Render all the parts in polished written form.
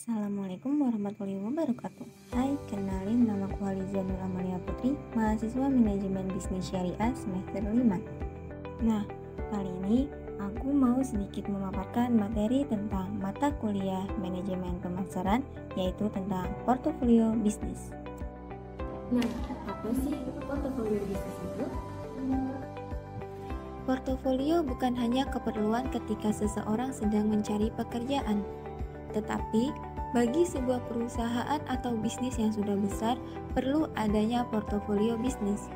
Assalamualaikum warahmatullahi wabarakatuh. Hai, kenalin namaku Haliza Nur Amalia Putri, mahasiswa Manajemen Bisnis Syariah semester 5. Nah, kali ini aku mau sedikit memaparkan materi tentang mata kuliah Manajemen Pemasaran, yaitu tentang portofolio bisnis. Nah, apa sih portofolio bisnis itu? Portofolio bukan hanya keperluan ketika seseorang sedang mencari pekerjaan, tetapi bagi sebuah perusahaan atau bisnis yang sudah besar, perlu adanya portofolio bisnis.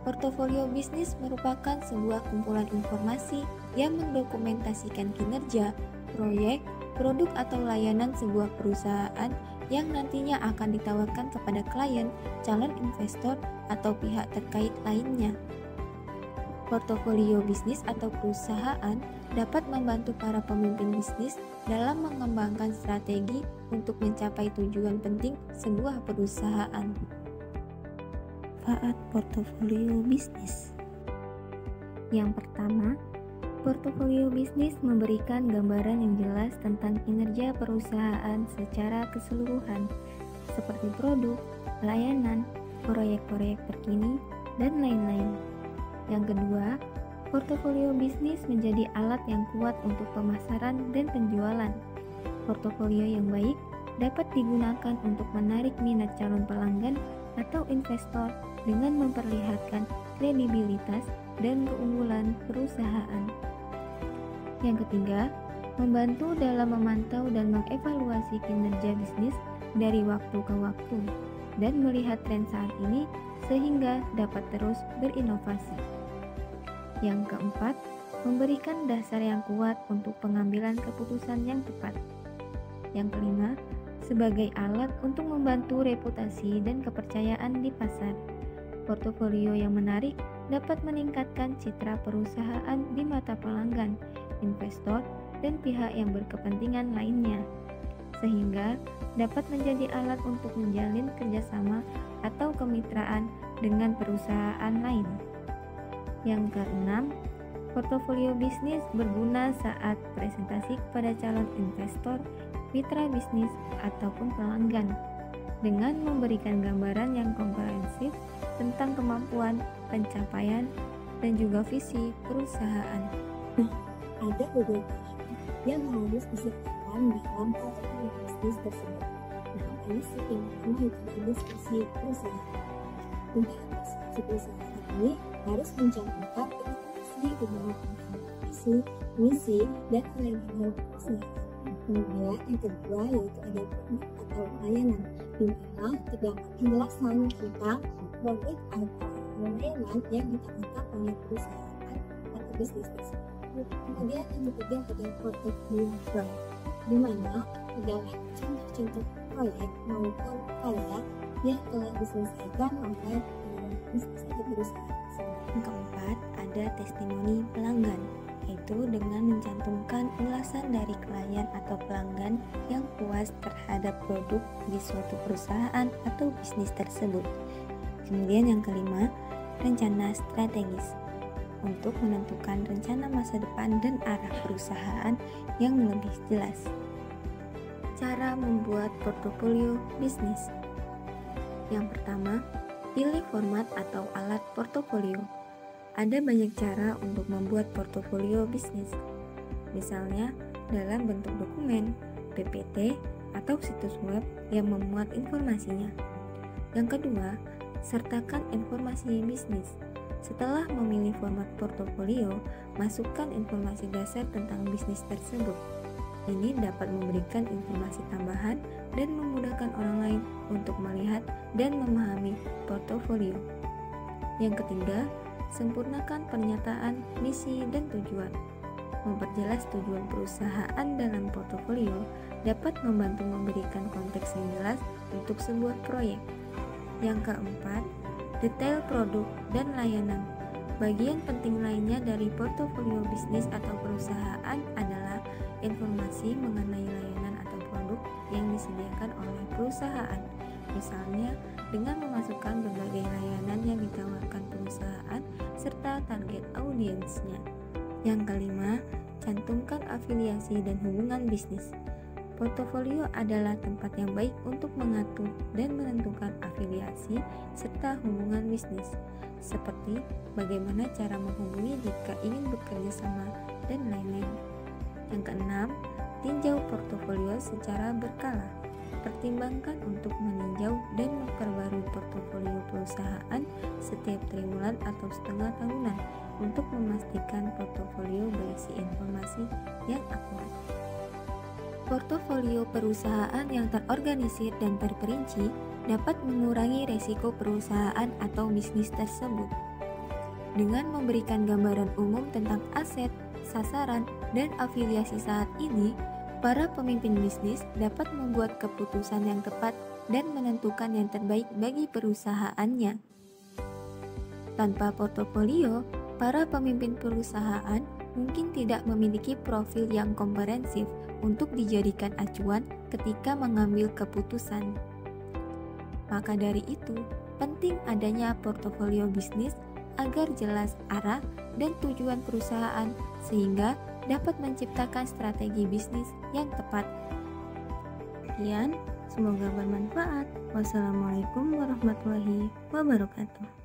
Portofolio bisnis merupakan sebuah kumpulan informasi yang mendokumentasikan kinerja, proyek, produk atau layanan sebuah perusahaan yang nantinya akan ditawarkan kepada klien, calon investor, atau pihak terkait lainnya. Portofolio bisnis atau perusahaan dapat membantu para pemimpin bisnis dalam mengembangkan strategi untuk mencapai tujuan penting sebuah perusahaan. Manfaat portofolio bisnis. Yang pertama, portofolio bisnis memberikan gambaran yang jelas tentang kinerja perusahaan secara keseluruhan, seperti produk, layanan, proyek-proyek terkini, dan lain-lain. Yang kedua, portofolio bisnis menjadi alat yang kuat untuk pemasaran dan penjualan. Portofolio yang baik dapat digunakan untuk menarik minat calon pelanggan atau investor dengan memperlihatkan kredibilitas dan keunggulan perusahaan. Yang ketiga, membantu dalam memantau dan mengevaluasi kinerja bisnis dari waktu ke waktu dan melihat tren saat ini sehingga dapat terus berinovasi. Yang keempat, memberikan dasar yang kuat untuk pengambilan keputusan yang tepat. Yang kelima, sebagai alat untuk membantu reputasi dan kepercayaan di pasar. Portofolio yang menarik dapat meningkatkan citra perusahaan di mata pelanggan, investor, dan pihak yang berkepentingan lainnya, sehingga dapat menjadi alat untuk menjalin kerjasama atau kemitraan dengan perusahaan lain. Yang keenam, portofolio bisnis berguna saat presentasi kepada calon investor, mitra bisnis, ataupun pelanggan, dengan memberikan gambaran yang komprehensif tentang kemampuan, pencapaian, dan juga visi perusahaan. Ada beberapa hal yang harus disertakan dalam portofolio bisnis tersebut. Nah, ini sih yang pertama itu diskusi perusahaan. Untuk diskusi perusahaan ini harus mencantumkan informasi tentang visi, misi, dan nilai-nilai perusahaan. Kemudian yang kedua yaitu ada produk atau layanan, di mana terdapat penjelasan tentang produk atau layanan yang ditawarkan oleh perusahaan atau bisnis tersebut. Kemudian yang ketiga ada portofolio proyek, di mana adalah contoh-contoh proyek maupun karya yang telah diselesaikan oleh bisnis atau perusahaan. Yang keempat, ada testimoni pelanggan, yaitu dengan mencantumkan ulasan dari klien atau pelanggan yang puas terhadap produk di suatu perusahaan atau bisnis tersebut. Kemudian yang kelima, rencana strategis, untuk menentukan rencana masa depan dan arah perusahaan yang lebih jelas. Cara membuat portofolio bisnis. Yang pertama, pilih format atau alat portofolio. Ada banyak cara untuk membuat portofolio bisnis, misalnya dalam bentuk dokumen, PPT, atau situs web yang memuat informasinya. Yang kedua, sertakan informasi bisnis. Setelah memilih format portofolio, masukkan informasi dasar tentang bisnis tersebut. Ini dapat memberikan informasi tambahan dan memudahkan orang lain untuk melihat dan memahami portofolio. Yang ketiga, sempurnakan pernyataan, misi, dan tujuan. Memperjelas tujuan perusahaan dalam portofolio dapat membantu memberikan konteks yang jelas untuk sebuah proyek. Yang keempat, detail produk dan layanan. Bagian penting lainnya dari portofolio bisnis atau perusahaan adalah informasi mengenai layanan atau produk yang disediakan oleh perusahaan. Misalnya, dengan memasukkan berbagai layanan yang ditawarkan perusahaan serta target audiensnya. Yang kelima, cantumkan afiliasi dan hubungan bisnis. Portofolio adalah tempat yang baik untuk mengatur dan menentukan afiliasi serta hubungan bisnis, seperti bagaimana cara menghubungi jika ingin bekerja sama dan lain-lain. Yang keenam, tinjau portofolio secara berkala. Pertimbangkan untuk meninjau dan memperbarui portofolio perusahaan setiap triwulan atau setengah tahunan untuk memastikan portofolio berisi informasi yang akurat. Portofolio perusahaan yang terorganisir dan terperinci dapat mengurangi resiko perusahaan atau bisnis tersebut. Dengan memberikan gambaran umum tentang aset, sasaran, dan afiliasi saat ini, para pemimpin bisnis dapat membuat keputusan yang tepat dan menentukan yang terbaik bagi perusahaannya. Tanpa portofolio, para pemimpin perusahaan mungkin tidak memiliki profil yang komprehensif untuk dijadikan acuan ketika mengambil keputusan. Maka dari itu, penting adanya portofolio bisnis agar jelas arah dan tujuan perusahaan sehingga dapat menciptakan strategi bisnis yang tepat. Sekian, semoga bermanfaat. Wassalamualaikum warahmatullahi wabarakatuh.